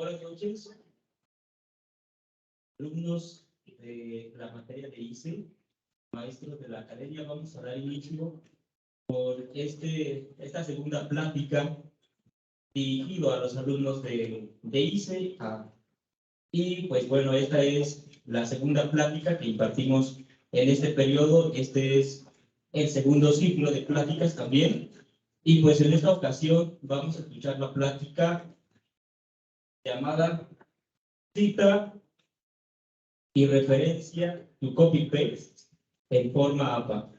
Buenas noches, alumnos de la materia de ICE, maestros de la academia. Vamos a dar inicio por esta segunda plática dirigido a los alumnos de ICE. Y pues bueno, esta es la segunda plática que impartimos en este periodo. Este es el segundo ciclo de pláticas también. Y pues en esta ocasión vamos a escuchar la plática llamada Cita y referencia to copy-paste en forma APA,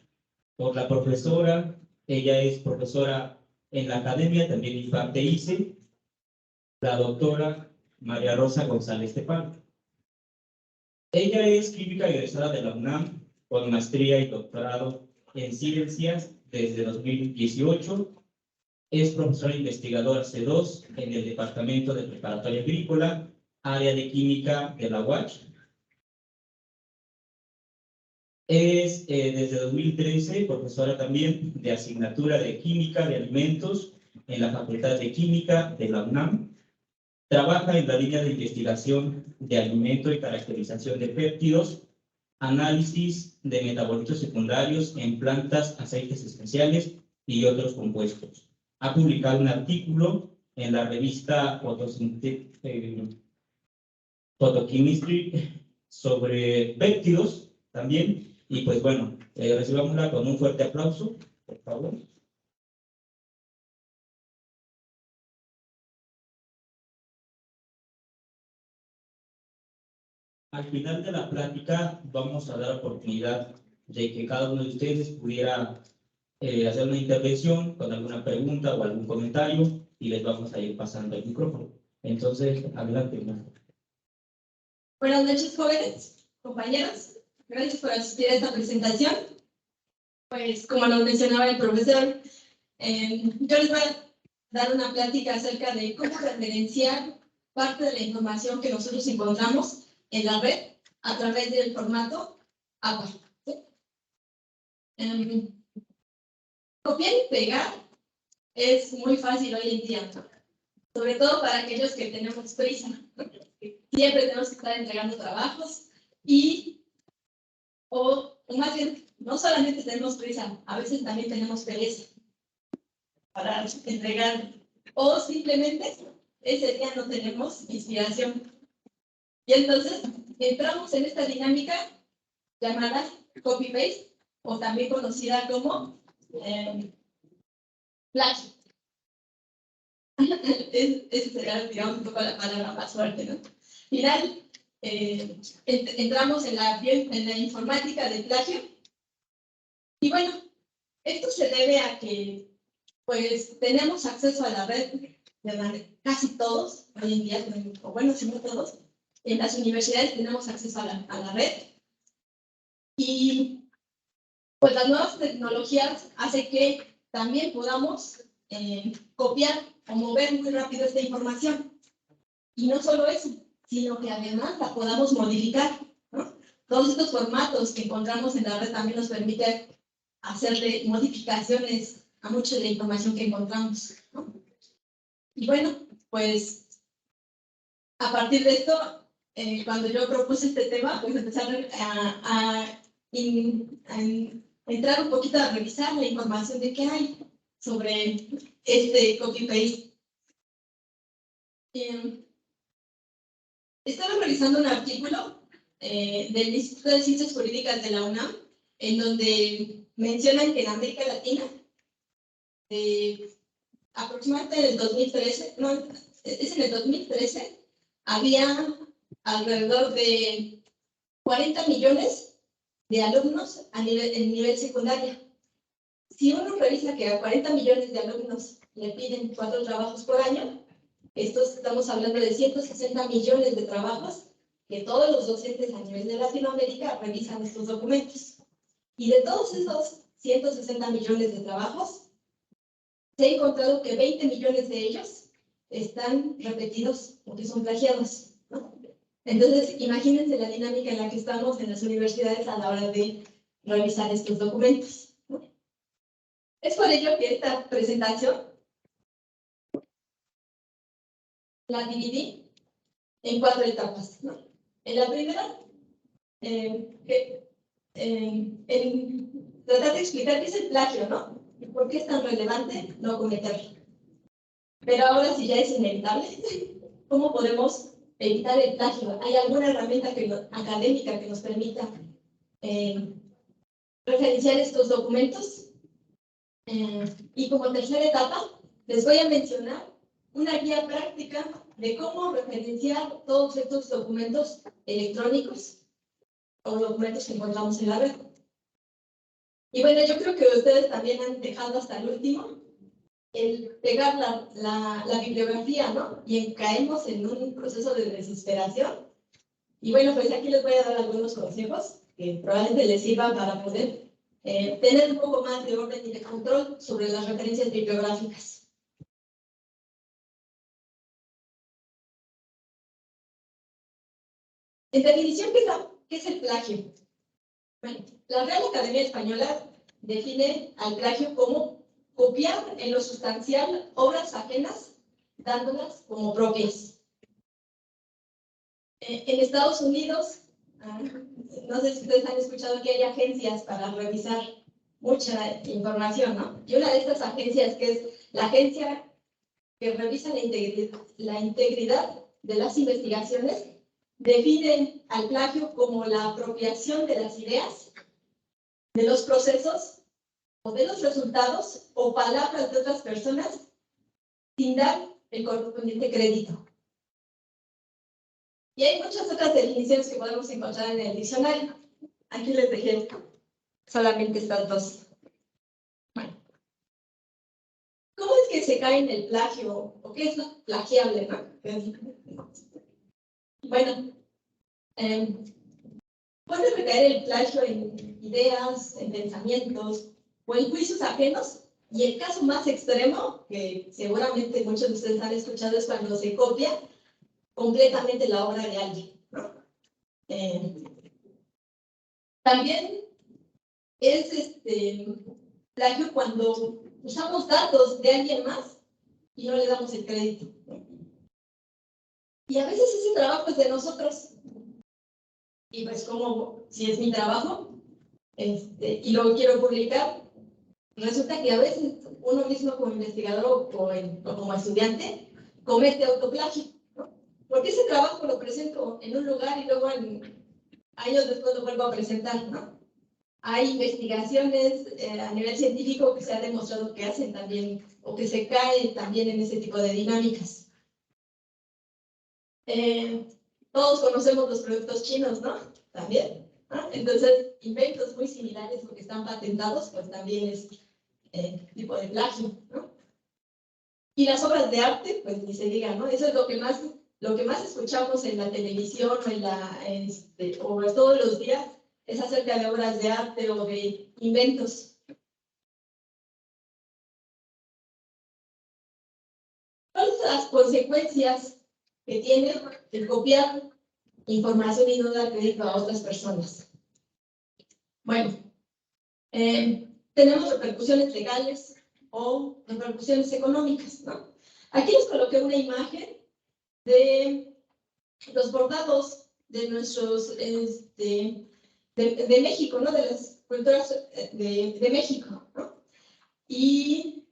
por la profesora. Ella es profesora en la academia, también imparte ICE, la doctora María Rosa González Tepal. Ella es química egresada de la UNAM con maestría y doctorado en ciencias desde 2018. Es profesora investigadora C2 en el Departamento de Preparatoria Agrícola, área de química de la UACH. Es desde 2013 profesora también de asignatura de Química de Alimentos en la Facultad de Química de la UNAM. Trabaja en la línea de investigación de alimento y caracterización de péptidos, análisis de metabolitos secundarios en plantas, aceites esenciales y otros compuestos. Ha publicado un artículo en la revista Photochemistry sobre péptidos también. Y pues bueno, recibámosla con un fuerte aplauso, por favor. Al final de la plática vamos a dar oportunidad de que cada uno de ustedes pudiera hacer una intervención con alguna pregunta o algún comentario y les vamos a ir pasando el micrófono. Entonces, adelante. Buenas noches, jóvenes, compañeros. Gracias por asistir a esta presentación. Pues, como nos mencionaba el profesor, yo les voy a dar una plática acerca de cómo referenciar parte de la información que nosotros encontramos en la red a través del formato APA. ¿Sí? Copiar y pegar es muy fácil hoy en día, ¿no? Sobre todo para aquellos que tenemos prisa, ¿no? Siempre tenemos que estar entregando trabajos o más bien, no solamente tenemos prisa, a veces también tenemos pereza para entregar, o simplemente ese día no tenemos inspiración. Y entonces entramos en esta dinámica llamada copy-paste, o también conocida como plagio. Esa será, digamos, un poco la palabra más fuerte, ¿no? Final, entramos en la informática del plagio. Y bueno, esto se debe a que pues tenemos acceso a la red de casi todos hoy en día, o bueno, si no todos, en las universidades tenemos acceso a la red. Y pues las nuevas tecnologías hacen que también podamos copiar o mover muy rápido esta información. Y no solo eso, sino que además la podamos modificar, ¿no? Todos estos formatos que encontramos en la red también nos permiten hacerle modificaciones a mucha de la información que encontramos, ¿no? Y bueno, pues a partir de esto, cuando yo propuse este tema, pues empezaron a entrar un poquito a revisar la información de qué hay sobre este copy-paste. Estaba revisando un artículo del Instituto de Ciencias Jurídicas de la UNAM, en donde mencionan que en América Latina, aproximadamente en el 2013, no, es en el 2013, había alrededor de 40 millones de alumnos en nivel secundaria. Si uno revisa que a 40 millones de alumnos le piden 4 trabajos por año, estamos hablando de 160 millones de trabajos que todos los docentes a nivel de Latinoamérica revisan estos documentos. Y de todos esos 160 millones de trabajos, se ha encontrado que 20 millones de ellos están repetidos o que son plagiados, ¿no? Entonces, imagínense la dinámica en la que estamos en las universidades a la hora de revisar estos documentos, ¿no? Es por ello que esta presentación la dividí en 4 etapas, ¿no? En la primera, en tratar de explicar qué es el plagio, ¿no? Y por qué es tan relevante no cometerlo. Pero ahora, si ya es inevitable, ¿cómo podemos evitar el plagio? ¿Hay alguna herramienta académica que nos permita referenciar estos documentos? Y como tercera etapa, les voy a mencionar una guía práctica de cómo referenciar todos estos documentos electrónicos o documentos que encontramos en la red. Y bueno, yo creo que ustedes también han dejado hasta el último el pegar la bibliografía, ¿no? Y caemos en un proceso de desesperación. Y bueno, pues aquí les voy a dar algunos consejos que probablemente les sirvan para poder tener un poco más de orden y de control sobre las referencias bibliográficas. En definición, ¿qué es el plagio? Bueno, la Real Academia Española define al plagio como copiar en lo sustancial obras ajenas, dándolas como propias. En Estados Unidos, no sé si ustedes han escuchado que hay agencias para revisar mucha información, ¿no? Y una de estas agencias, que es la agencia que revisa la integridad de las investigaciones, definen al plagio como la apropiación de las ideas, de los procesos o de los resultados o palabras de otras personas sin dar el correspondiente crédito. Y hay muchas otras definiciones que podemos encontrar en el diccionario. Aquí les dejé solamente estas dos. Bueno, ¿cómo es que se cae en el plagio? ¿O qué es lo plagiable, no? Bueno, puede recaer el plagio en ideas, en pensamientos o en juicios ajenos. Y el caso más extremo, que seguramente muchos de ustedes han escuchado, es cuando se copia completamente la obra de alguien, ¿no? También es plagio cuando usamos datos de alguien más y no le damos el crédito. Y a veces ese trabajo es de nosotros. Y pues como si es mi trabajo y lo quiero publicar, resulta que a veces uno mismo como investigador o como estudiante comete autoplagio, ¿no? Porque ese trabajo lo presento en un lugar y luego años después lo vuelvo a presentar, ¿no? Hay investigaciones a nivel científico que se ha demostrado que hacen también, o que se caen también en ese tipo de dinámicas. Todos conocemos los productos chinos, ¿no? También, ¿no? Entonces, inventos muy similares o que están patentados, pues también es tipo de plagio, ¿no? Y las obras de arte, pues ni se diga, ¿no? Eso es lo que más escuchamos en la televisión o todos los días, es acerca de obras de arte o de inventos. ¿Cuáles son las consecuencias que tiene el copiar información y no dar crédito a otras personas? Bueno, tenemos repercusiones legales o repercusiones económicas, ¿no? Aquí les coloqué una imagen de los bordados de nuestros, de México, ¿no? De las culturas de México, ¿no? Y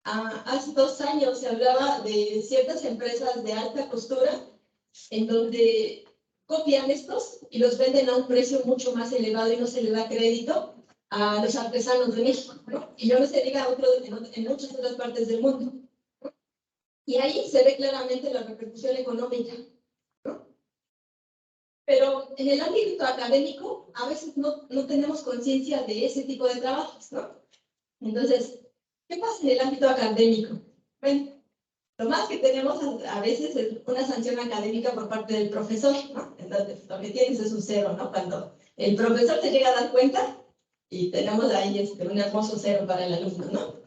hace 2 años se hablaba de ciertas empresas de alta costura en donde copian estos y los venden a un precio mucho más elevado y no se le da crédito a los artesanos de México, ¿no? Y no se diga en muchas otras partes del mundo. Y ahí se ve claramente la repercusión económica, ¿no? Pero en el ámbito académico a veces no tenemos conciencia de ese tipo de trabajos, ¿no? Entonces, ¿qué pasa en el ámbito académico? Bueno, lo más que tenemos a veces es una sanción académica por parte del profesor, ¿no? Entonces, lo que tienes es un 0, ¿no? Cuando el profesor se llega a dar cuenta y tenemos ahí un hermoso 0 para el alumno, ¿no?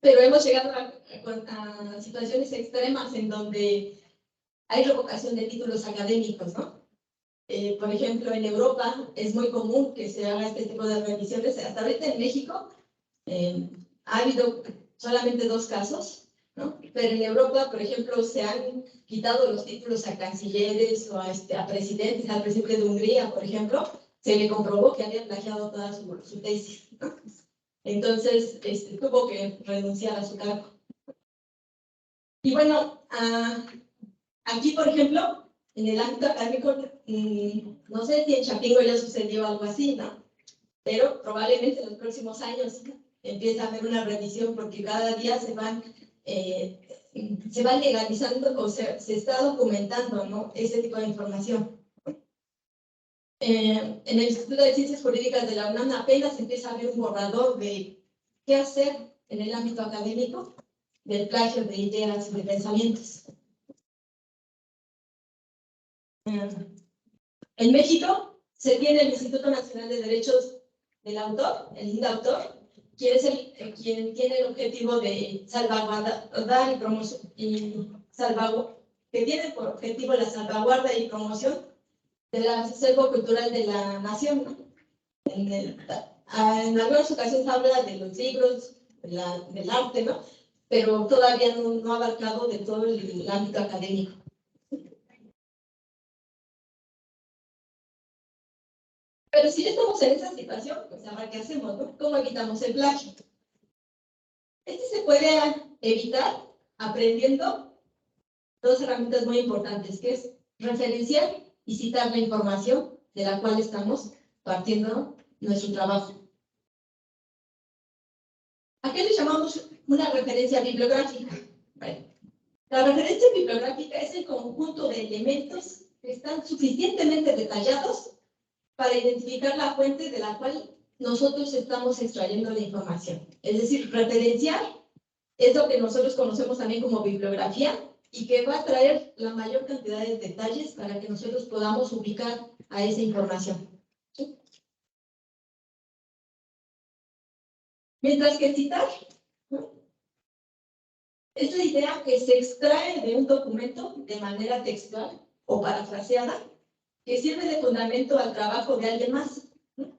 Pero hemos llegado a situaciones extremas en donde hay revocación de títulos académicos, ¿no? Por ejemplo, en Europa es muy común que se haga este tipo de revisiones. Hasta ahorita en México ha habido solamente 2 casos ¿no? Pero en Europa, por ejemplo, se han quitado los títulos a cancilleres o a presidentes, al presidente de Hungría, por ejemplo, se le comprobó que había plagiado toda su tesis, ¿no? Entonces, tuvo que renunciar a su cargo. Y bueno, aquí, por ejemplo, en el ámbito académico, no sé si en Chapingo ya sucedió algo así, ¿no? Pero probablemente en los próximos años empieza a haber una revisión porque cada día se van legalizando o se está documentando, ¿no? Ese tipo de información. En el Instituto de Ciencias Jurídicas de la UNAM apenas empieza a haber un borrador de qué hacer en el ámbito académico del plagio de ideas y de pensamientos. En México se tiene el Instituto Nacional de Derechos del Autor, el INDAUTOR, quien tiene el objetivo de salvaguardar y promoción, que tiene por objetivo la salvaguarda y promoción del acervo cultural de la nación, ¿no? En algunas ocasiones habla de los libros, del arte, ¿no? Pero todavía no ha abarcado de todo el ámbito académico. Pero si ya estamos en esa situación, pues ahora qué hacemos, ¿no? ¿Cómo evitamos el plagio? Se puede evitar aprendiendo dos herramientas muy importantes, que es referenciar y citar la información de la cual estamos partiendo nuestro trabajo. ¿A qué le llamamos una referencia bibliográfica? Bueno, la referencia bibliográfica es el conjunto de elementos que están suficientemente detallados para identificar la fuente de la cual nosotros estamos extrayendo la información. Es decir, referenciar es lo que nosotros conocemos también como bibliografía y que va a traer la mayor cantidad de detalles para que nosotros podamos ubicar a esa información. ¿Sí? Mientras que citar, ¿no? Es la idea que se extrae de un documento de manera textual o parafraseada que sirve de fundamento al trabajo de alguien más, ¿no?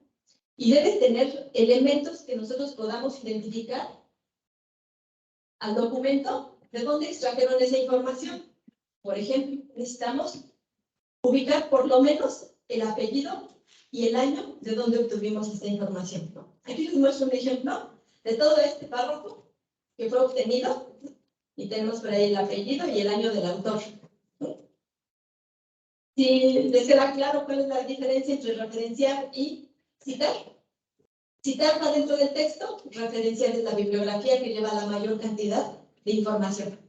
Y debe tener elementos que nosotros podamos identificar al documento de dónde extrajeron esa información. Por ejemplo, necesitamos ubicar por lo menos el apellido y el año de donde obtuvimos esta información, ¿no? Aquí les muestro un ejemplo de todo este párrafo que fue obtenido y tenemos por ahí el apellido y el año del autor. Si les queda claro cuál es la diferencia entre referenciar y citar. Citar va dentro del texto, referenciar es la bibliografía que lleva la mayor cantidad de información.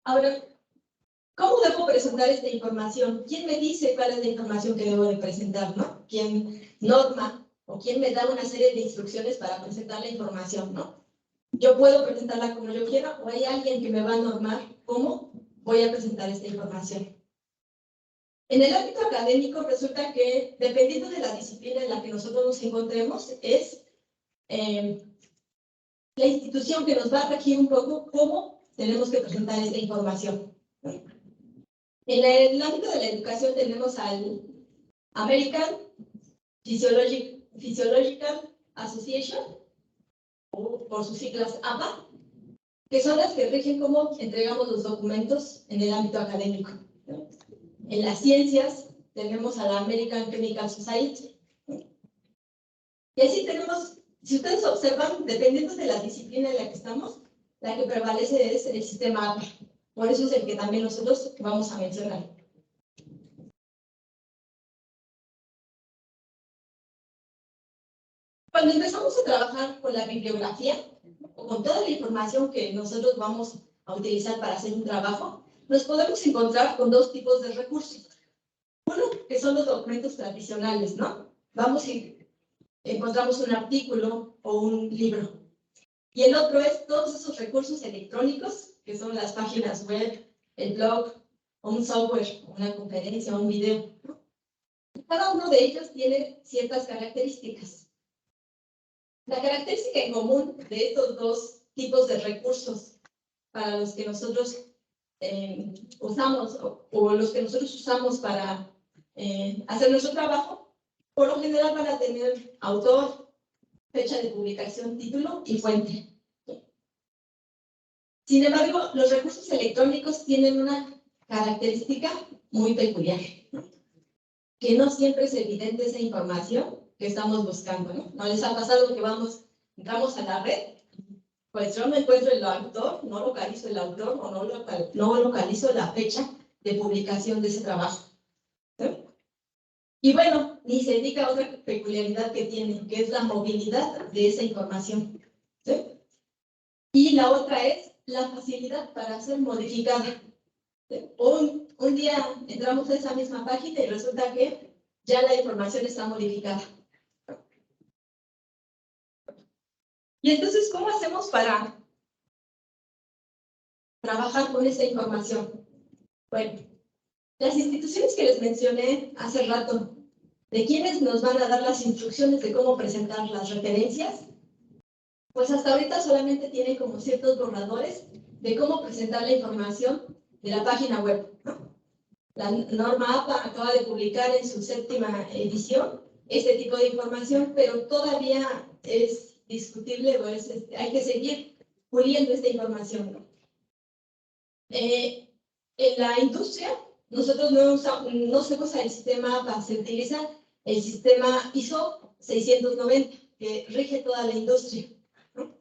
Ahora, ¿cómo debo presentar esta información? ¿Quién me dice cuál es la información que debo de presentar, ¿no? ¿Quién norma o quién me da una serie de instrucciones para presentar la información, ¿no? Yo puedo presentarla como yo quiera o hay alguien que me va a normar cómo voy a presentar esta información. En el ámbito académico resulta que, dependiendo de la disciplina en la que nosotros nos encontremos, es la institución que nos va a regir un poco cómo tenemos que presentar esta información. En el ámbito de la educación tenemos al American Physiological Association, o por sus siglas APA, que son las que rigen cómo entregamos los documentos en el ámbito académico. En las ciencias tenemos a la American Chemical Society. Y así tenemos, si ustedes observan, dependiendo de la disciplina en la que estamos, la que prevalece es el sistema APA. Por eso es el que también nosotros vamos a mencionar. Cuando empezamos a trabajar con la bibliografía, o con toda la información que nosotros vamos a utilizar para hacer un trabajo, nos podemos encontrar con dos tipos de recursos. Uno, que son los documentos tradicionales, ¿no? Vamos y encontramos un artículo o un libro. Y el otro es todos esos recursos electrónicos, que son las páginas web, el blog, o un software, una conferencia, un video. Cada uno de ellos tiene ciertas características. La característica en común de estos dos tipos de recursos para los que nosotros usamos o los que nosotros usamos para hacer nuestro trabajo, por lo general van a tener autor, fecha de publicación, título y fuente. Sin embargo, los recursos electrónicos tienen una característica muy peculiar, que no siempre es evidente esa información que estamos buscando, ¿no? ¿No les ha pasado que entramos a la red? Pues yo no encuentro el autor, no localizo el autor o no localizo la fecha de publicación de ese trabajo. ¿Sí? Y bueno, ni se indica otra peculiaridad que tiene, que es la movilidad de esa información. ¿Sí? Y la otra es la facilidad para ser modificada. Un día entramos a esa misma página y resulta que ya la información está modificada. Y entonces, ¿cómo hacemos para trabajar con esa información? Bueno, las instituciones que les mencioné hace rato, de quienes nos van a dar las instrucciones de cómo presentar las referencias, pues hasta ahorita solamente tienen como ciertos borradores de cómo presentar la información de la página web, ¿no? La norma APA acaba de publicar en su 7ª edición este tipo de información, pero todavía es discutible o hay que seguir puliendo esta información, ¿no? En la industria, nosotros no se usa el sistema APA, se utiliza el sistema ISO 690, que rige toda la industria, ¿no?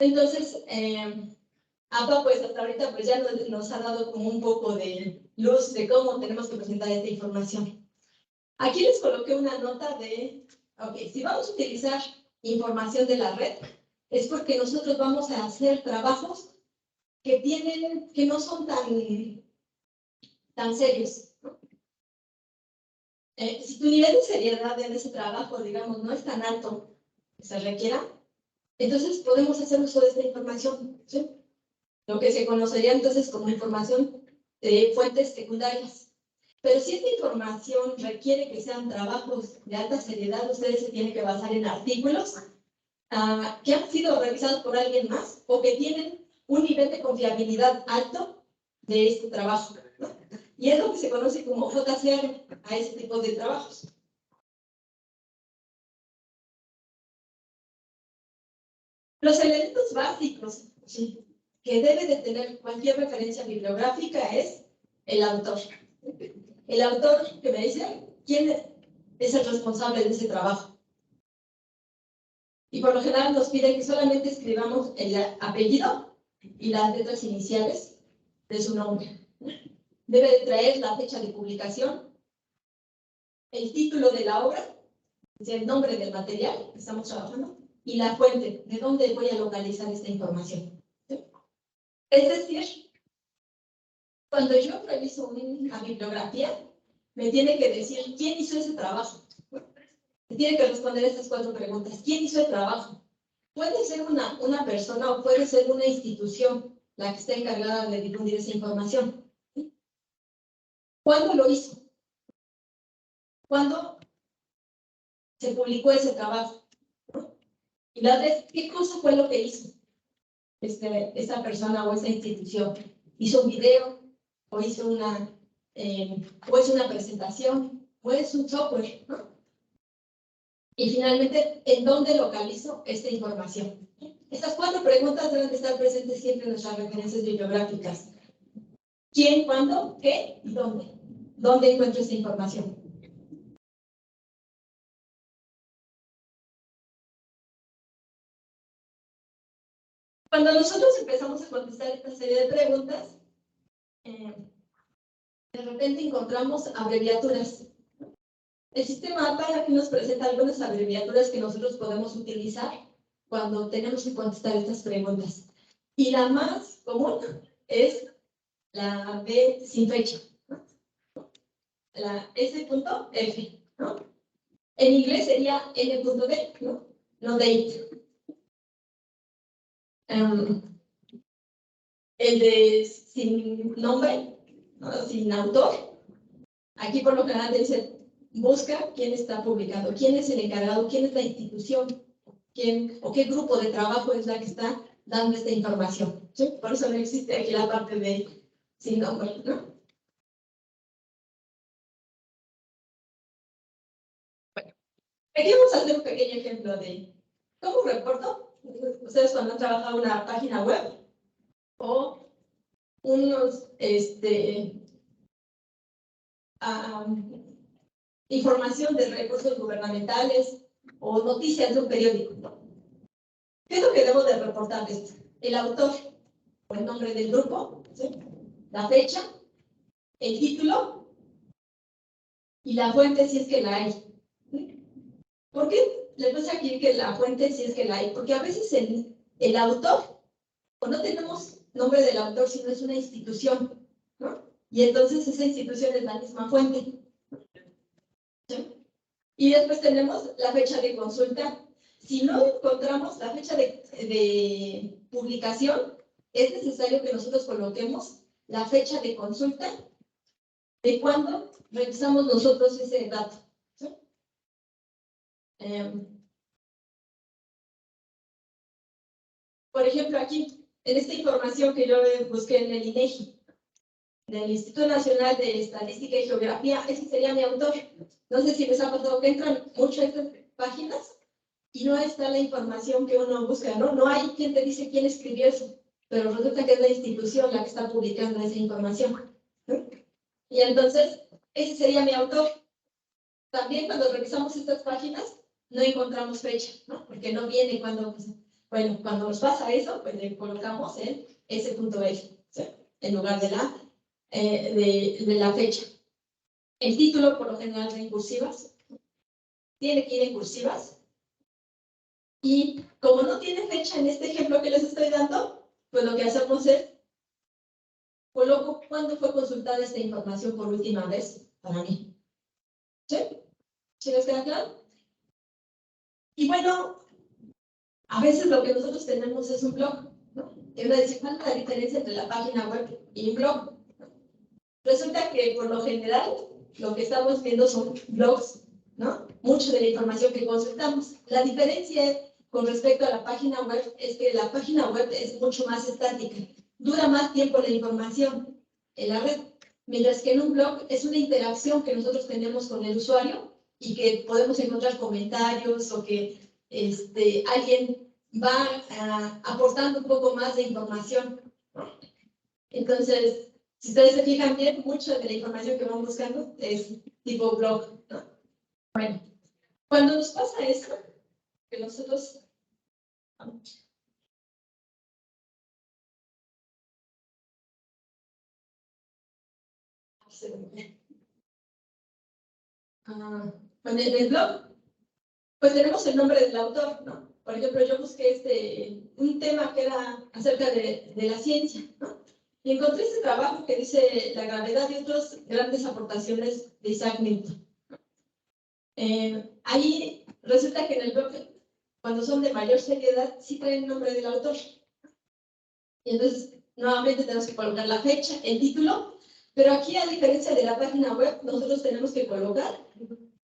Entonces, APA, pues hasta ahorita pues ya nos ha dado como un poco de luz de cómo tenemos que presentar esta información. Aquí les coloqué una nota de, si vamos a utilizar información de la red, es porque nosotros vamos a hacer trabajos que no son tan serios, ¿no? Si tu nivel de seriedad en ese trabajo, digamos, no es tan alto que se requiera, entonces podemos hacer uso de esta información, ¿sí? Lo que se conocería entonces como información de fuentes secundarias. Pero si esta información requiere que sean trabajos de alta seriedad, ustedes se tienen que basar en artículos que han sido revisados por alguien más o que tienen un nivel de confiabilidad alto de este trabajo, ¿no? Y es lo que se conoce como JCR a ese tipo de trabajos. Los elementos básicos, ¿sí?, que debe de tener cualquier referencia bibliográfica es el autor. El autor que me dice quién es el responsable de ese trabajo. Y por lo general nos pide que solamente escribamos el apellido y las letras iniciales de su nombre. Debe de traer la fecha de publicación, el título de la obra, es decir, el nombre del material que estamos trabajando, y la fuente, de dónde voy a localizar esta información. ¿Sí? Es decir, cuando yo reviso una bibliografía, me tiene que decir quién hizo ese trabajo. Me tiene que responder estas 4 preguntas. ¿Quién hizo el trabajo? Puede ser una persona o puede ser una institución la que esté encargada de difundir esa información. ¿Sí? ¿Cuándo lo hizo? ¿Cuándo se publicó ese trabajo? Y la vez, ¿qué cosa fue lo que hizo esta persona o esa institución? ¿Hizo un video? ¿O hizo una presentación? ¿O es un software? ¿No? Y finalmente, ¿en dónde localizo esta información? Estas 4 preguntas deben de estar presentes siempre en nuestras referencias bibliográficas. ¿Quién, cuándo, qué y dónde? ¿Dónde encuentro esta información? Cuando nosotros empezamos a contestar esta serie de preguntas, de repente encontramos abreviaturas. El sistema APA aquí nos presenta algunas abreviaturas que nosotros podemos utilizar cuando tenemos que contestar estas preguntas. Y la más común es la B sin fecha, ¿no? La S.F, ¿no? En inglés sería N.D, ¿no? No date. El de sin nombre, ¿no?, sin autor. Aquí por lo general dice, busca quién está publicando, quién es el encargado, quién es la institución, quién o qué grupo de trabajo es la que está dando esta información. ¿Sí? Por eso no existe aquí la parte de sin nombre, ¿no? Bueno, aquí vamos a hacer un pequeño ejemplo de ¿Cómo reporto? Ustedes cuando han trabajado en una página web o unos, información de recursos gubernamentales o noticias de un periódico. ¿Qué es lo que debo de reportarles? El autor, o el nombre del grupo, ¿sí? La fecha, el título y la fuente si es que la hay. ¿Sí? ¿Por qué le puse aquí que la fuente si es que la hay? Porque a veces el autor, o no tenemos nombre del autor, sino es una institución, ¿no? Y entonces esa institución es la misma fuente. ¿Sí? Y después tenemos la fecha de consulta. Si no encontramos la fecha de publicación, es necesario que nosotros coloquemos la fecha de consulta de cuando revisamos nosotros ese dato. ¿Sí? Por ejemplo, aquí, en esta información que yo busqué en el INEGI, del Instituto Nacional de Estadística y Geografía, ese sería mi autor. No sé si les ha pasado que entran mucho a estas páginas y no está la información que uno busca, ¿no? No hay quien te dice quién escribió eso, pero resulta que es la institución la que está publicando esa información, ¿no? Y entonces, ese sería mi autor. También cuando revisamos estas páginas, no encontramos fecha, ¿no? Porque no viene cuando, bueno, cuando nos pasa eso, pues le colocamos en S.F, ¿sí? En lugar de la fecha. El título, por lo general, va en cursivas. Tiene que ir en cursivas. Y como no tiene fecha en este ejemplo que les estoy dando, pues lo que hacemos es, coloco cuándo fue consultada esta información por última vez para mí. ¿Sí? ¿Sí les queda claro? Y bueno, a veces lo que nosotros tenemos es un blog, ¿no? Y uno dice, ¿cuál es la diferencia entre la página web y un blog? Resulta que por lo general lo que estamos viendo son blogs, ¿no? Mucho de la información que consultamos. La diferencia con respecto a la página web es que la página web es mucho más estática. Dura más tiempo la información en la red. Mientras que en un blog es una interacción que nosotros tenemos con el usuario y que podemos encontrar comentarios o que alguien va aportando un poco más de información. Entonces, si ustedes se fijan bien, mucha de la información que van buscando es tipo blog, ¿no? Bueno, cuando nos pasa esto, que nosotros... Bueno, en el blog, pues tenemos el nombre del autor, ¿no? Por ejemplo, yo busqué un tema que era acerca de la ciencia, ¿no? Y encontré este trabajo que dice La gravedad y otras grandes aportaciones de Isaac Newton. Ahí resulta que en el blog, cuando son de mayor seriedad, sí traen el nombre del autor. Y entonces, nuevamente tenemos que colocar la fecha, el título, pero aquí, a diferencia de la página web, nosotros tenemos que colocar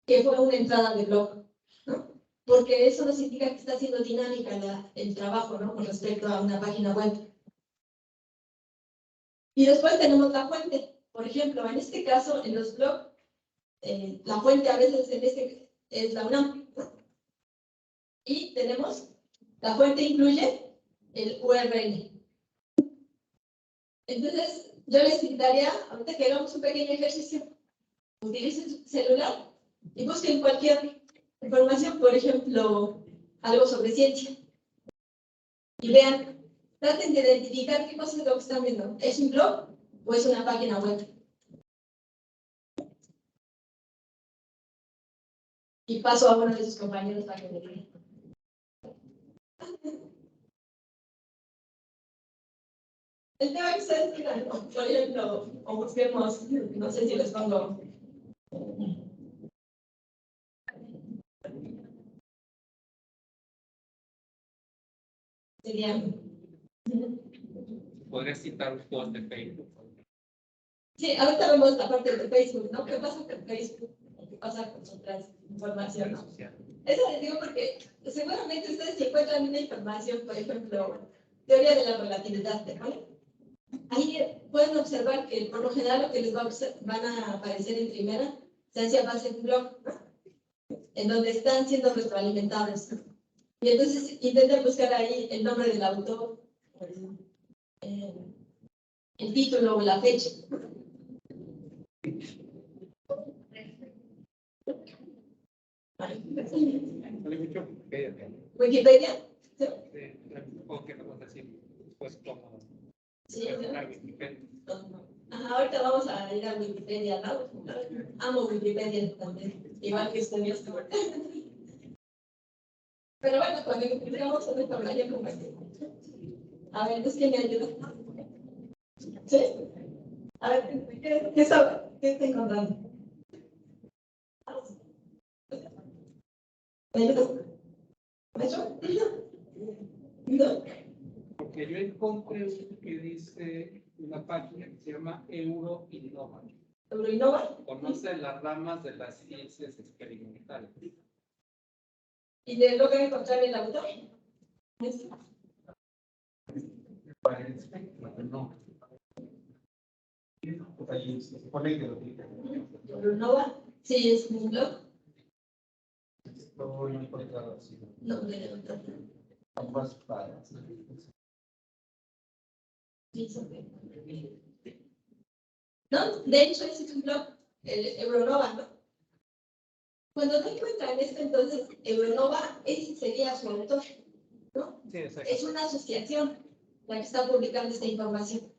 que fue una entrada de blog, ¿no? Porque eso no significa que está siendo dinámica el trabajo, ¿no? Con respecto a una página web. Y después tenemos la fuente. Por ejemplo, en este caso, en los blogs, la fuente a veces es la UNAM, ¿no? Y tenemos, la fuente incluye el URL. Entonces, yo les invitaría, ahorita que hagamos un pequeño ejercicio, utilicen su celular y busquen cualquier información, por ejemplo, algo sobre ciencia. Y vean, traten de identificar qué cosa es lo que están viendo. ¿Es un blog o es una página web? Y paso a uno de sus compañeros para que me digan. El tema que ustedes digan, ¿no? Por ejemplo, o busquemos, no sé si les pongo. Serían. ¿Podrías citar un post de Facebook? Sí, ahorita vemos la parte de Facebook, ¿no? ¿Qué pasa con Facebook? ¿Qué pasa con otras información? ¿No? Eso les digo porque seguramente ustedes encuentran una información, por ejemplo, teoría de la relatividad, ¿vale? Ahí pueden observar que por lo general lo que les van a aparecer en primera se hace a base de un blog, ¿no? En donde están siendo retroalimentados, ¿no? Y entonces intenten buscar ahí el nombre del autor, el título o la fecha. Wikipedia. ¿Sí? O que vamos a decir, pues como. Sí, ¿no? Wikipedia. Ajá, ahorita vamos a ir a Wikipedia, ¿no? Amo Wikipedia también, igual que ustedes. Pero bueno, cuando encontramos una información como esta. A ver, ¿es que me ayuda? ¿Sí? A ver, ¿qué sabe? ¿Qué está encontrando? ¿Me ayuda? ¿Me ayuda? ¿No? Porque yo encontré uno que dice una página que se llama Euroinnova. ¿Euroinnova? Conoce las ramas de las ciencias experimentales. ¿Y de lo que encontrar el autor? Parece, no. Ahí se supone que lo dice. ¿Euroinnova? Sí, es un blog. No, no he encontrado así. No, de autor. Ambas para. Sí, no, de hecho, ese es un blog, el Euronova, ¿no? Cuando no encuentran esto, entonces Euronova, ese sería su autor, ¿no? Sí, exacto. Es una asociación la que está publicando esta información.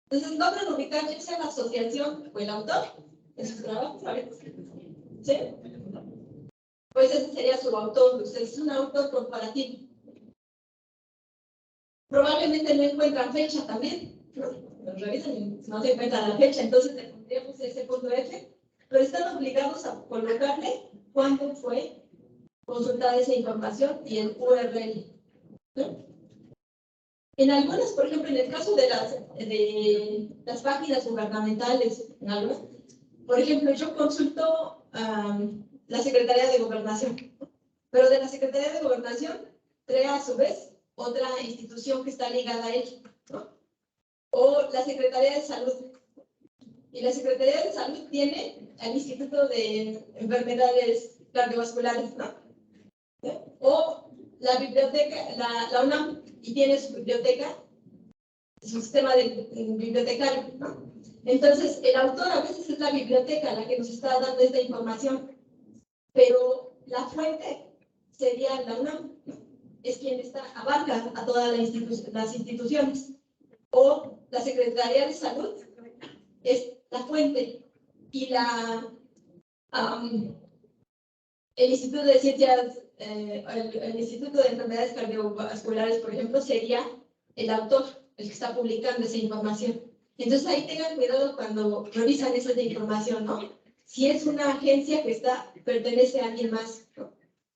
Entonces, logran ubicar ya sea la asociación o el autor en sus trabajos, ¿sabes? ¿Sí? Pues ese sería su autor, es un autor corporativo. Probablemente no encuentran fecha también, ¿no? Los revisan y no se encuentra la fecha, entonces le pondríamos ese punto F, pero están obligados a colocarle cuándo fue consultada esa información y el URL, ¿no? En algunas, por ejemplo, en el caso de las páginas gubernamentales, en algunas, por ejemplo, yo consulto la Secretaría de Gobernación, pero de la Secretaría de Gobernación crea a su vez otra institución que está ligada a él, ¿no? O la Secretaría de Salud. Y la Secretaría de Salud tiene el Instituto de Enfermedades Cardiovasculares, ¿no? ¿Sí? O la biblioteca, la UNAM, y tiene su biblioteca, su sistema de bibliotecario, ¿no? Entonces, el autor a veces es la biblioteca la que nos está dando esta información, pero la fuente sería la UNAM, ¿no? Es quien abarca a todas las instituciones. O la Secretaría de Salud es la fuente y el Instituto de Ciencias, el Instituto de Enfermedades Cardiovasculares, por ejemplo, sería el autor, el que está publicando esa información. Entonces ahí tengan cuidado cuando revisan esa información, ¿no? Si es una agencia que pertenece a alguien más, ¿no?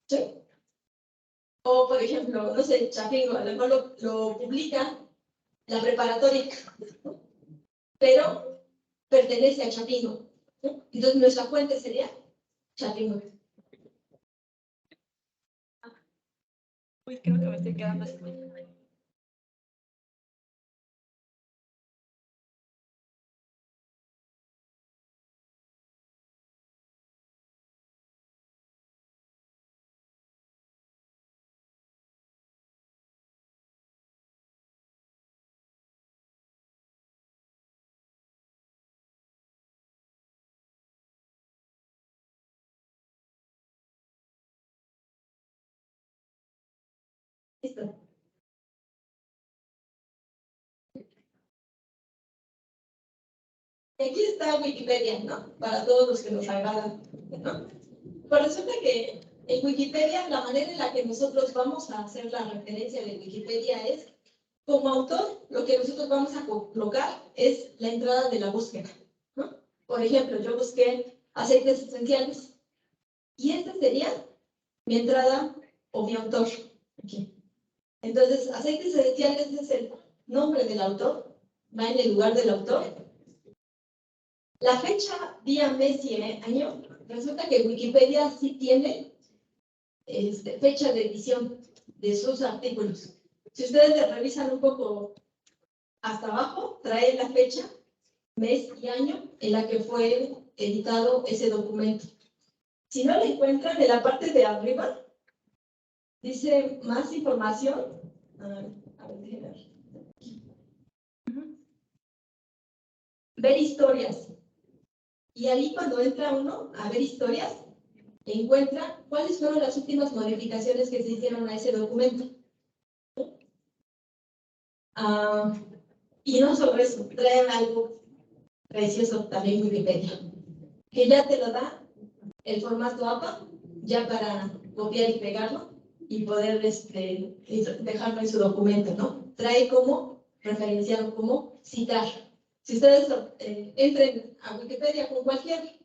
¿Sí? O, por ejemplo, no sé, Chapingo, a lo mejor lo publica la preparatoria, ¿no? Pero pertenece a Chapingo, ¿no? Entonces nuestra fuente sería Chapingo. Uy, creo que me estoy quedando así. Listo. Aquí está Wikipedia, ¿no? Para todos los que nos agradan, ¿no? Pues resulta que en Wikipedia, la manera en la que nosotros vamos a hacer la referencia de Wikipedia es, como autor, lo que nosotros vamos a colocar es la entrada de la búsqueda, ¿no? Por ejemplo, yo busqué aceites esenciales y esta sería mi entrada o mi autor. Aquí. Entonces, aceites esenciales es el nombre del autor, va en el lugar del autor. La fecha, día, mes y año, resulta que Wikipedia sí tiene fecha de edición de sus artículos. Si ustedes le revisan un poco hasta abajo, trae la fecha, mes y año en la que fue editado ese documento. Si no lo encuentran en la parte de arriba, Dice más información. A ver, déjenme ver. Ver historias. Y ahí cuando entra uno a ver historias, encuentra cuáles fueron las últimas modificaciones que se hicieron a ese documento. Y no solo eso, trae algo precioso también Wikipedia, que ya te lo da el formato APA, ya para copiar y pegarlo y poder dejarlo en su documento, ¿no? Trae como referenciar o como citar. Si ustedes entren a Wikipedia con cualquier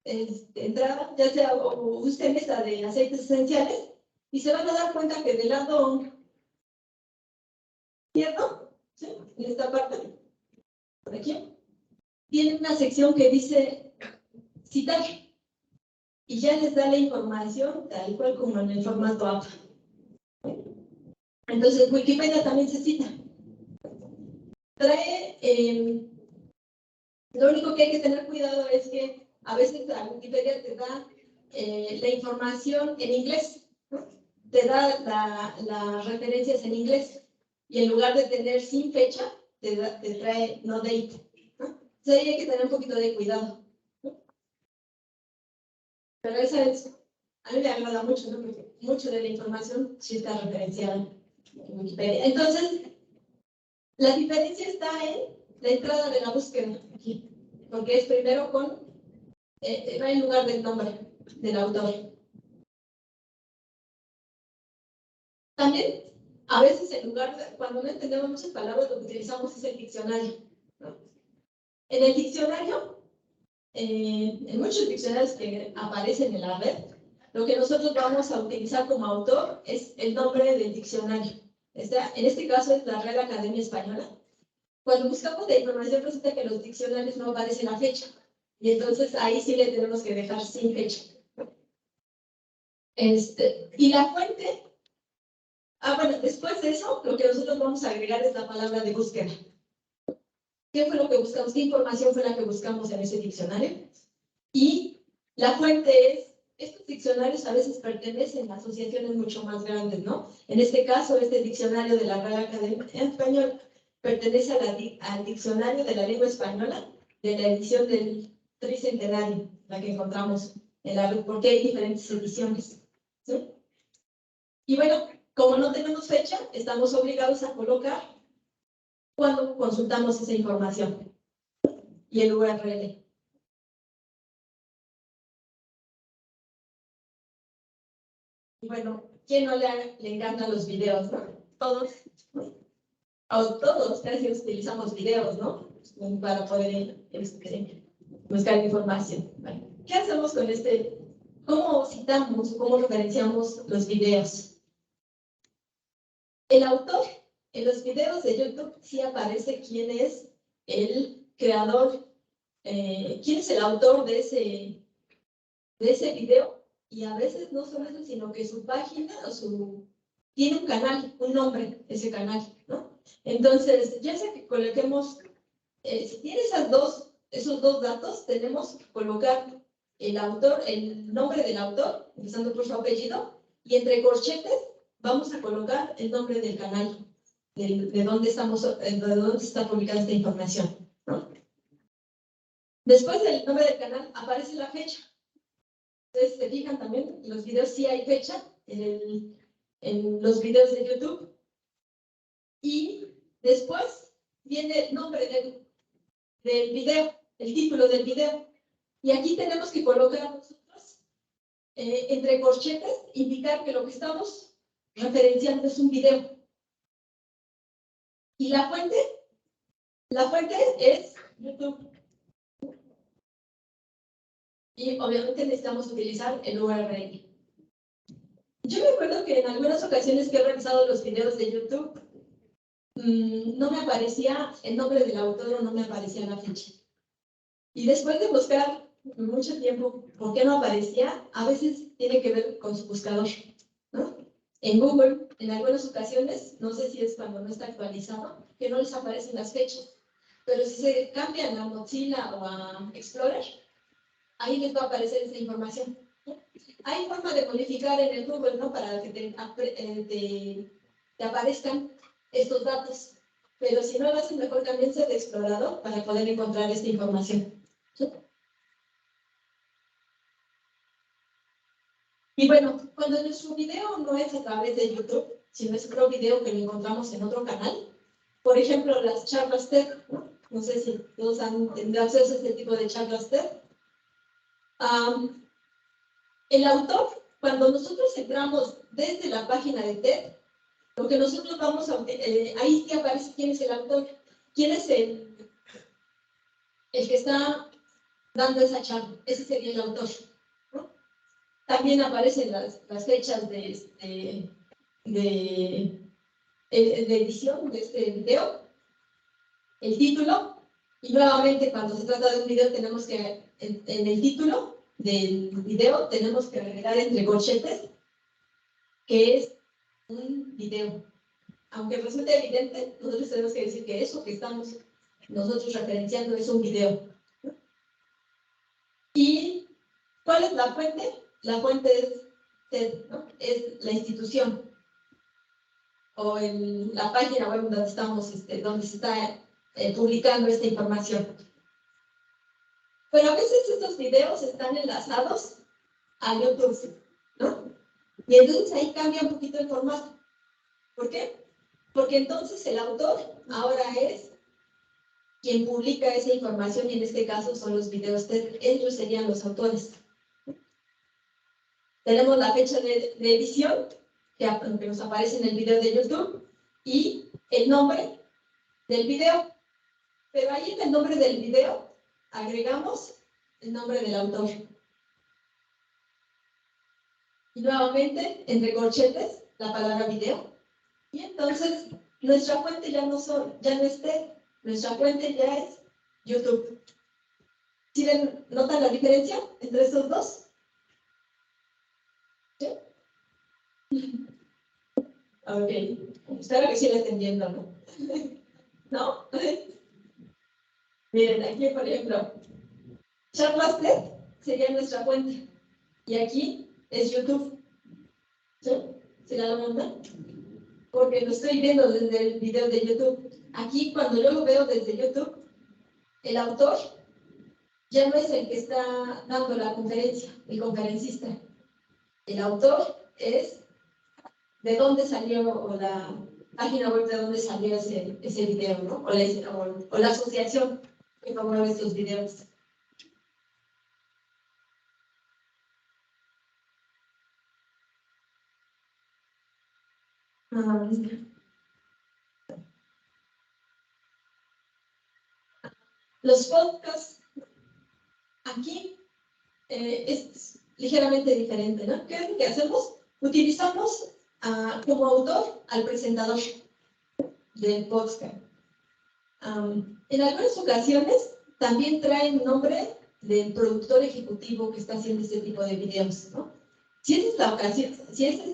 entrada, ya sea o busquen esta de aceites esenciales, y se van a dar cuenta que del lado izquierdo, ¿sí? En esta parte, por aquí, tiene una sección que dice citar, y ya les da la información tal cual como en el formato APA. Entonces, Wikipedia también se cita. Trae, lo único que hay que tener cuidado es que a veces la Wikipedia te da la información en inglés, ¿no? Te da las referencias en inglés, y en lugar de tener sin fecha, te trae no date, ¿no? Entonces ahí hay que tener un poquito de cuidado, ¿no? Pero esa es, a mí me agrada mucho, ¿no? Porque mucho de la información sí está referenciada en Wikipedia. Entonces, la diferencia está en la entrada de la búsqueda aquí, porque es primero con, va en lugar del nombre del autor. También, a veces en lugar de, cuando no entendemos muchas palabras, lo que utilizamos es el diccionario, ¿no? En el diccionario, en muchos diccionarios que aparecen en la red, lo que nosotros vamos a utilizar como autor es el nombre del diccionario. En este caso es la Real Academia Española. Cuando buscamos la información, resulta que en los diccionarios no aparece la fecha. Y entonces ahí sí le tenemos que dejar sin fecha. Y la fuente. Bueno, después de eso, lo que nosotros vamos a agregar es la palabra de búsqueda. ¿Qué fue lo que buscamos? ¿Qué información fue la que buscamos en ese diccionario? Y la fuente es, estos diccionarios a veces pertenecen a asociaciones mucho más grandes, ¿no? En este caso, este diccionario de la Real Academia Española pertenece al diccionario de la lengua española de la edición del tricentenario, la que encontramos en la red, porque hay diferentes ediciones, ¿sí? Y bueno, como no tenemos fecha, estamos obligados a colocar cuando consultamos esa información y el URL. Y bueno, ¿quién no le encantan los videos, no? Todos, ¿no? O todos casi utilizamos videos, ¿no? Para poder buscar información. Bueno, ¿qué hacemos con ¿Cómo citamos, cómo referenciamos los videos? El autor, en los videos de YouTube sí aparece quién es el creador, quién es el autor de ese video, y a veces no solo eso, sino que su página o tiene un canal, un nombre, ese canal, ¿no? Entonces, ya sea que coloquemos, si tiene esos dos datos, tenemos que colocar el autor, el nombre del autor, empezando por su apellido, y entre corchetes vamos a colocar el nombre del canal, de dónde está publicada esta información, ¿no? Después del nombre del canal aparece la fecha. Ustedes se fijan también, en los videos sí hay fecha, en los videos de YouTube. Y después viene el nombre del video, el título del video. Y aquí tenemos que colocar nosotros, entre corchetes, indicar que lo que estamos referenciando es un video. ¿Y la fuente? La fuente es YouTube. Y obviamente necesitamos utilizar el URL. Yo me acuerdo que en algunas ocasiones que he revisado los videos de YouTube, no me aparecía el nombre del autor o no me aparecía la fecha. Y después de buscar mucho tiempo por qué no aparecía, a veces tiene que ver con su buscador, ¿no? En Google, en algunas ocasiones, no sé si es cuando no está actualizado, que no les aparecen las fechas. Pero si se cambian a Mozilla o a Explorer, ahí les va a aparecer esa información, ¿no? Hay forma de modificar en el Google, ¿no? Para que te aparezcan estos datos. Pero si no lo hacen, mejor cámbiense de explorador para poder encontrar esta información. ¿Sí? Y bueno, cuando nuestro video no es a través de YouTube, sino es otro video que lo encontramos en otro canal, por ejemplo, las charlas TED, ¿no? No sé si todos han tenido acceso a este tipo de charlas TED. El autor, cuando nosotros entramos desde la página de TED, lo que nosotros vamos a... ahí sí aparece quién es el autor, quién es el que está dando esa charla. Ese sería el autor, ¿no? También aparecen las fechas de edición de este video, el título, y nuevamente cuando se trata de un video tenemos que, en el título del video, tenemos que agregar entre corchetes que es un video. Aunque resulte evidente, nosotros tenemos que decir que eso que estamos nosotros referenciando es un video. ¿Y cuál es la fuente? La fuente es TED, ¿no? Es la institución o la página web donde estamos, donde se está publicando esta información. Pero a veces estos videos están enlazados a YouTube, ¿no? Y entonces ahí cambia un poquito el formato. ¿Por qué? Porque entonces el autor ahora es quien publica esa información y en este caso son los videos TED. Ellos serían los autores. Tenemos la fecha de edición que nos aparece en el video de YouTube y el nombre del video. Pero ahí en el nombre del video agregamos el nombre del autor. Y nuevamente, entre corchetes, la palabra video. Y entonces, nuestra fuente ya no es TED, nuestra fuente ya es YouTube. ¿Sí notan la diferencia entre estos dos? ¿Sí? Ok, espero que sí lo estén viendo, ¿no? ¿No? Miren, aquí, por ejemplo, charlas TED sería nuestra fuente. Y aquí es YouTube. ¿Sí? ¿Se la dan? Porque lo estoy viendo desde el video de YouTube. Aquí, cuando yo lo veo desde YouTube, el autor ya no es el que está dando la conferencia, el conferencista. El autor es de dónde salió, o la página web de dónde salió ese video, ¿no? O la asociación que promueve estos videos. Los podcasts aquí es ligeramente diferente, ¿no? ¿Qué es lo que hacemos? Utilizamos como autor al presentador del podcast. En algunas ocasiones también traen nombre del productor ejecutivo que está haciendo este tipo de videos, ¿no? Si esa es la ocasión, si ese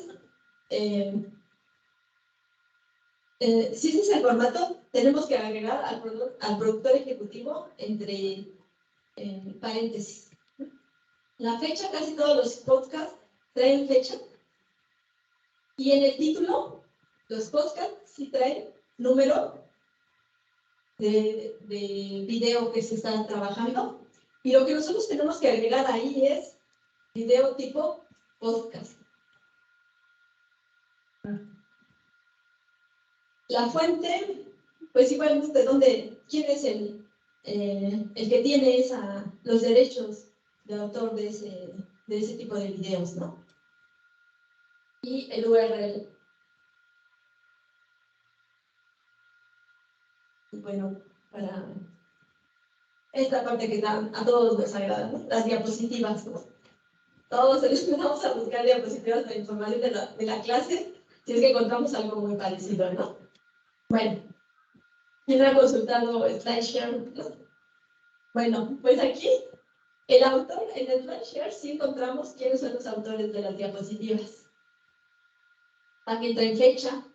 es el formato, tenemos que agregar al productor ejecutivo entre paréntesis. La fecha, casi todos los podcasts traen fecha. Y en el título, los podcasts sí traen número de video que se está trabajando. Y lo que nosotros tenemos que agregar ahí es video tipo podcast. La fuente, pues igual, ¿de dónde? ¿Quién es el que tiene los derechos de autor de ese tipo de videos, ¿no? Y el URL. Y bueno, para esta parte que a todos nos agrada, ¿no? Las diapositivas, ¿no? Todos empezamos a buscar diapositivas de información de la clase, si es que encontramos algo muy parecido, ¿no? Bueno, ¿quién ha consultado SlideShare? ¿No? Bueno, pues aquí el autor, en el SlideShare sí encontramos quiénes son los autores de las diapositivas. También traen fecha.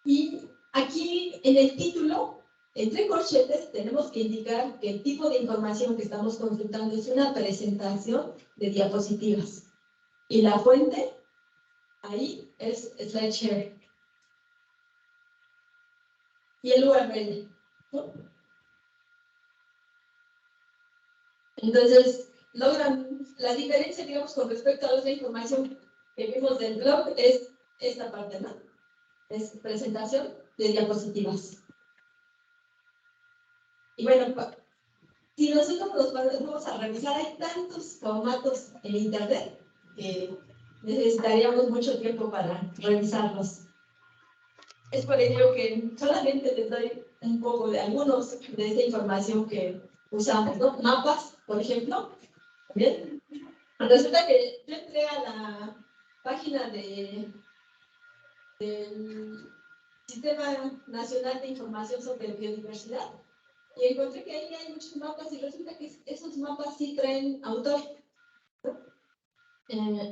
Y aquí en el título, entre corchetes, tenemos que indicar que el tipo de información que estamos consultando es una presentación de diapositivas. Y la fuente, ahí, es SlideShare. Y el URL, ¿no? Entonces, logran la diferencia, digamos, con respecto a la otra información que vimos del blog, es esta parte, ¿no? Es presentación de diapositivas. Y bueno, si nosotros nos vamos a revisar, hay tantos formatos en Internet que necesitaríamos mucho tiempo para revisarlos. Es por ello que solamente les doy un poco de algunos de esta información que usamos, ¿no? Mapas, por ejemplo. Bien. Resulta que yo entré a la página del Sistema Nacional de Información sobre Biodiversidad y encontré que ahí hay muchos mapas y resulta que esos mapas sí traen autor.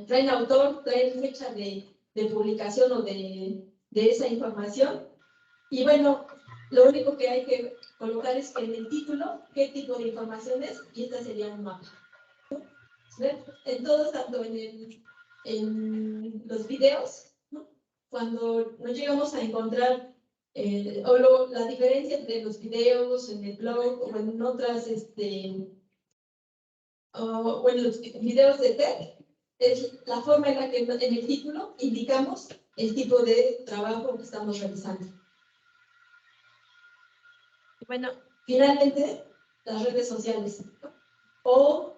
Traen fecha de publicación o de esa información. Y bueno, lo único que hay que colocar es que en el título qué tipo de información es y este sería un mapa. En todos, tanto en los videos, ¿no? Cuando nos llegamos a encontrar la diferencia entre los videos en el blog o en otras, o en los videos de TED, es la forma en la que en el título indicamos el tipo de trabajo que estamos realizando. Bueno, finalmente, las redes sociales, ¿no? O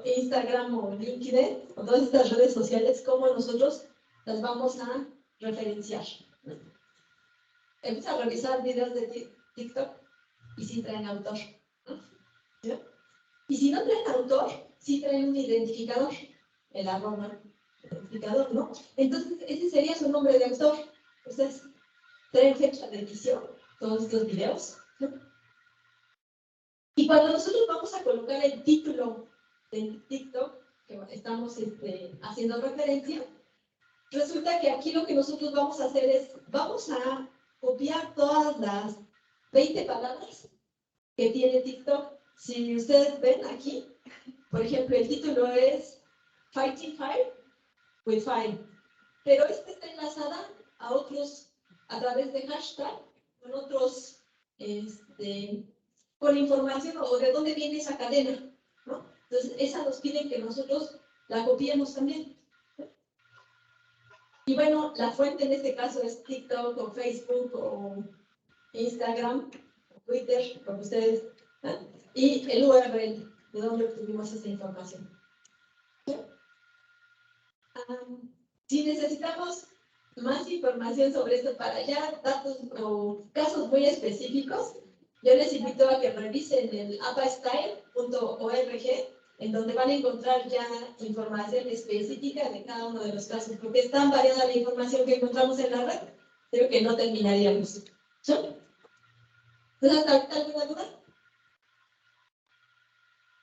Instagram o LinkedIn, o todas estas redes sociales, cómo nosotros las vamos a referenciar. Empieza a revisar videos de TikTok y si traen autor. ¿Sí? Y si no traen autor, sí traen un identificador, el arroba, identificador, ¿no? Entonces, ese sería su nombre de autor. Entonces, traen fecha de edición, todos estos videos, ¿no? Y cuando nosotros vamos a colocar el título del TikTok, que estamos haciendo referencia, resulta que aquí lo que nosotros vamos a hacer es, vamos a copiar todas las 20 palabras que tiene TikTok. Si ustedes ven aquí, por ejemplo, el título es Fighting Fire with Fire, pero está enlazada a otros, a través de hashtag, con otros, con información o de dónde viene esa cadena, ¿no? Entonces, esa nos piden que nosotros la copiemos también. Y bueno, la fuente en este caso es TikTok o Facebook o Instagram, o Twitter, como ustedes, ¿no? Y el URL, de dónde obtuvimos esa información. Si necesitamos más información sobre esto para ya datos o casos muy específicos, yo les invito a que revisen el apastyle.org, en donde van a encontrar ya información específica de cada uno de los casos, porque es tan variada la información que encontramos en la red, creo que no terminaríamos. ¿Sí? ¿Entonces, hasta ahorita alguna duda?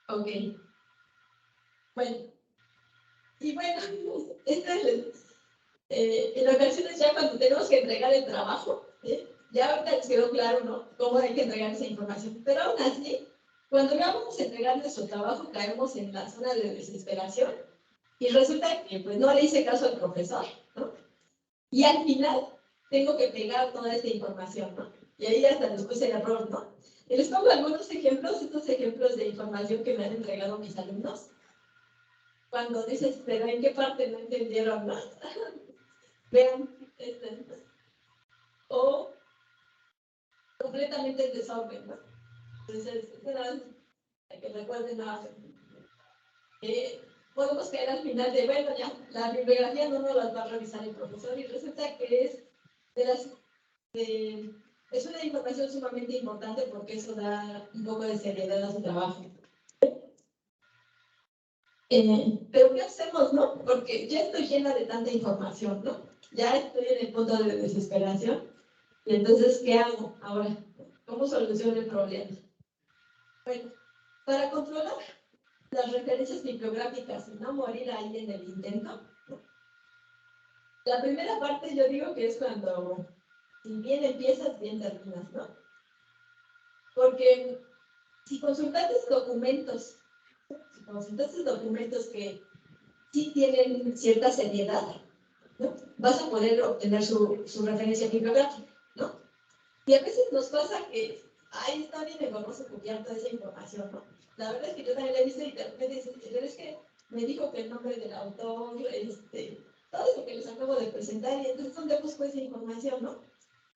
Ok. Bueno. Y bueno, en ocasiones ya cuando tenemos que entregar el trabajo, ya ahorita les quedó claro, ¿no? Cómo hay que entregar esa información. Pero aún así, cuando ya vamos a entregar nuestro trabajo, caemos en la zona de desesperación y resulta que pues no le hice caso al profesor, ¿no? Y al final tengo que pegar toda esta información, ¿no? Y ahí hasta después el error, ¿no? Y les pongo algunos ejemplos, estos ejemplos de información que me han entregado mis alumnos. Cuando dices, pero ¿en qué parte no entendieron, no? Vean, o completamente en desorden, ¿no? Entonces, que recuerden nada. Podemos caer al final de, bueno, ya, la bibliografía no nos las va a revisar el profesor y resulta que es una información sumamente importante porque eso da un poco de seriedad a su trabajo. Pero ¿qué hacemos, no? Porque ya estoy llena de tanta información, ¿no? Ya estoy en el punto de desesperación. Y entonces, ¿qué hago ahora? ¿Cómo soluciono el problema? Bueno, para controlar las referencias bibliográficas y no morir ahí en el intento, ¿no? La primera parte yo digo que es cuando, si bien empiezas, bien terminas, ¿no? Porque si consultaste documentos que sí tienen cierta seriedad, ¿no? Vas a poder obtener su referencia bibliográfica, ¿no? Y a veces nos pasa que, ay, está bien engorroso copiar toda esa información, ¿no? La verdad es que yo también le hice y de repente dice, pero es que me dijo que el nombre del autor, todo eso que les acabo de presentar, y entonces, ¿dónde busco esa información, no?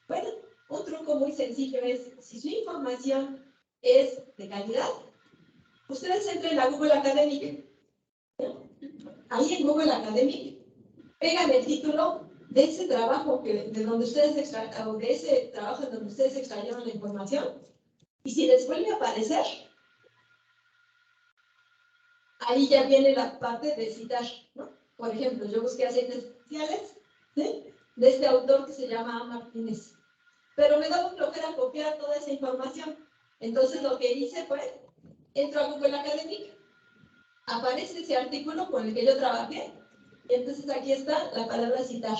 Bueno, un truco muy sencillo es, si su información es de calidad, ustedes entren a Google Academic. Ahí en Google Academic, pegan el título de ese trabajo de donde ustedes o de ese trabajo en donde ustedes extrayeron la información, y si les vuelve a aparecer, ahí ya viene la parte de citar, ¿no? Por ejemplo, yo busqué aceites esenciales, ¿sí?, de este autor que se llama Martínez, pero me daba flojera copiar toda esa información. Entonces lo que hice fue, entro a Google Academic, aparece ese artículo con el que yo trabajé, y entonces aquí está la palabra citar.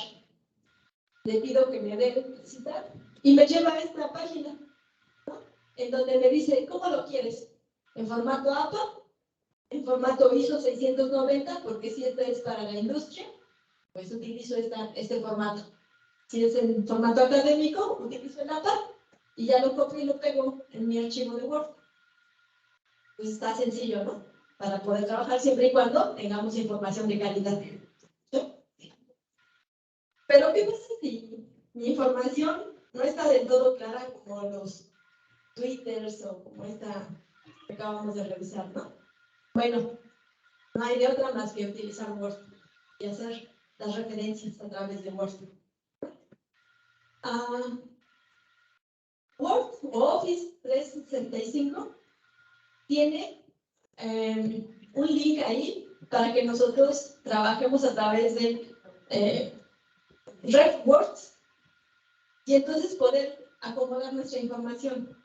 Le pido que me dé citar y me lleva a esta página, ¿no?, en donde me dice, ¿cómo lo quieres? ¿En formato APA? ¿En formato ISO 690? Porque si este es para la industria, pues utilizo este formato. Si es en formato académico, utilizo el APA y ya lo copio y lo pego en mi archivo de Word. Pues está sencillo, ¿no? Para poder trabajar siempre y cuando tengamos información de calidad. ¿Sí? Pero ¿qué pasa si mi información no está del todo clara como los Twitters o como esta que acabamos de revisar, ¿no? Bueno, no hay de otra más que utilizar Word y hacer las referencias a través de Word. Word o Office 365 tiene un link ahí para que nosotros trabajemos a través de RefWords y entonces poder acomodar nuestra información.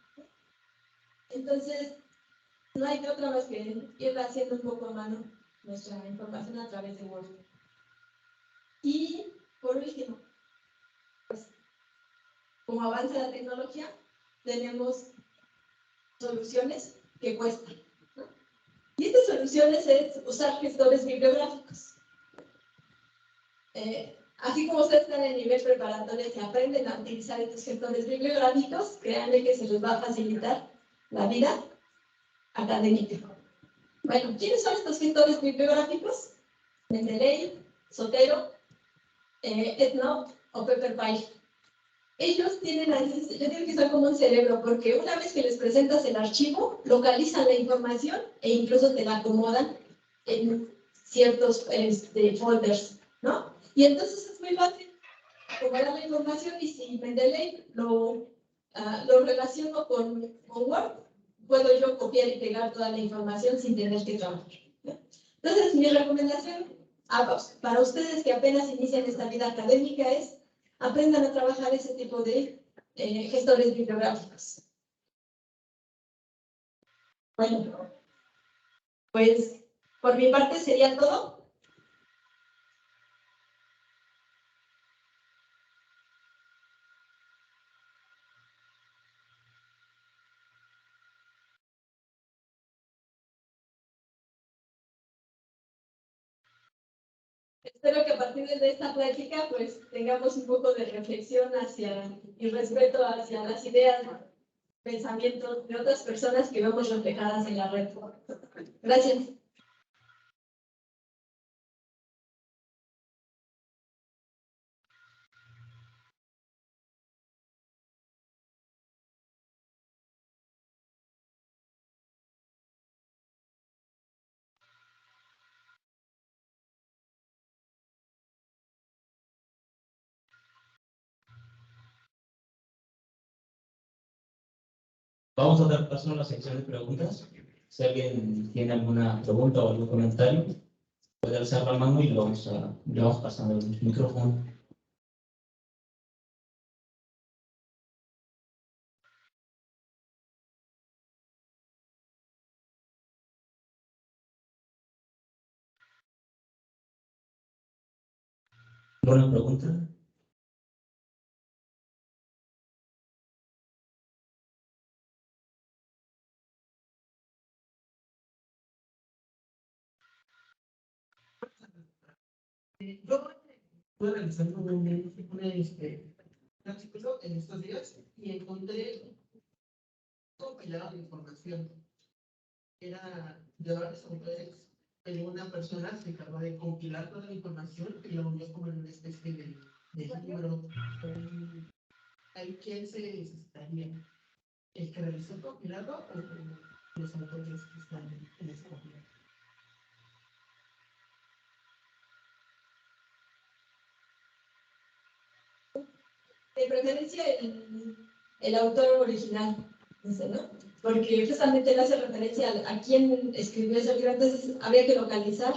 Entonces, no hay de otra más que ir haciendo un poco a mano nuestra información a través de Word. Y por último, pues, como avanza la tecnología, tenemos soluciones que cuestan, ¿no? Y estas soluciones es usar gestores bibliográficos. Así como ustedes están en nivel preparatorio y aprenden a utilizar estos gestores bibliográficos, créanme que se les va a facilitar la vida académica. Bueno, ¿quiénes son estos gestores bibliográficos? Mendeley, Zotero, EndNote o Pepperpie. Ellos tienen, yo digo que son como un cerebro, porque una vez que les presentas el archivo, localizan la información e incluso te la acomodan en ciertos folders, ¿no? Y entonces es muy fácil acomodar la información, y si Mendeley lo relaciono con Word, puedo yo copiar y pegar toda la información sin tener que trabajar, ¿no? Entonces, mi recomendación para ustedes que apenas inician esta vida académica es aprendan a trabajar ese tipo de gestores bibliográficos. Bueno, pues por mi parte sería todo. Espero que a partir de esta plática pues tengamos un poco de reflexión y respeto hacia las ideas, pensamientos de otras personas que vemos reflejadas en la red. Gracias. Vamos a dar paso a la sección de preguntas. Si alguien tiene alguna pregunta o algún comentario, puede alzar la mano y le vamos pasando el micrófono. ¿Alguna pregunta? Yo estuve realizando un artículo en estos días y encontré un compilado de información. Era de varios autores, pero una persona se encargó de compilar toda la información y lo unió como en una especie de libro. ¿Hay quién se necesitaría? ¿El que realizó el compilado o los autores que están en ese compilado? De preferencia el autor original, ¿no? Porque justamente él hace referencia a quién escribió ese libro, entonces habría que localizar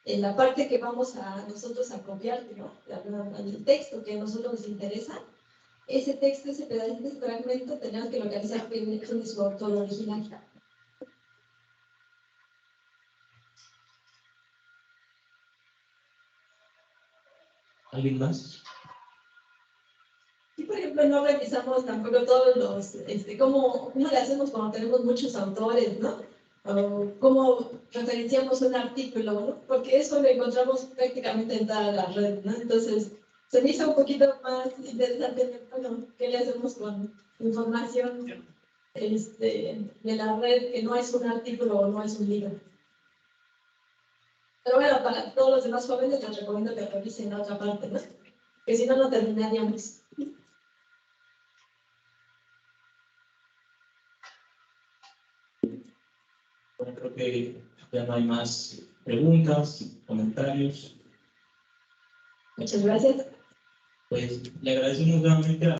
en la parte que vamos a nosotros a copiar, ¿no? El texto que a nosotros nos interesa, ese texto, ese pedacito, ese fragmento, tenemos que localizar quién es su autor original. ¿Alguien más? Y, por ejemplo, no revisamos tampoco todos los, cómo le hacemos cuando tenemos muchos autores, ¿no? O cómo referenciamos un artículo, ¿no? Porque eso lo encontramos prácticamente en toda la red, ¿no? Entonces, se me hizo un poquito más interesante, bueno, ¿qué le hacemos con información de la red que no es un artículo o no es un libro? Pero bueno, para todos los demás jóvenes les recomiendo que revisen la otra parte, ¿no? Que si no, no terminaríamos. Bueno, creo que ya no hay más preguntas, comentarios. Muchas gracias. Pues le agradecemos nuevamente a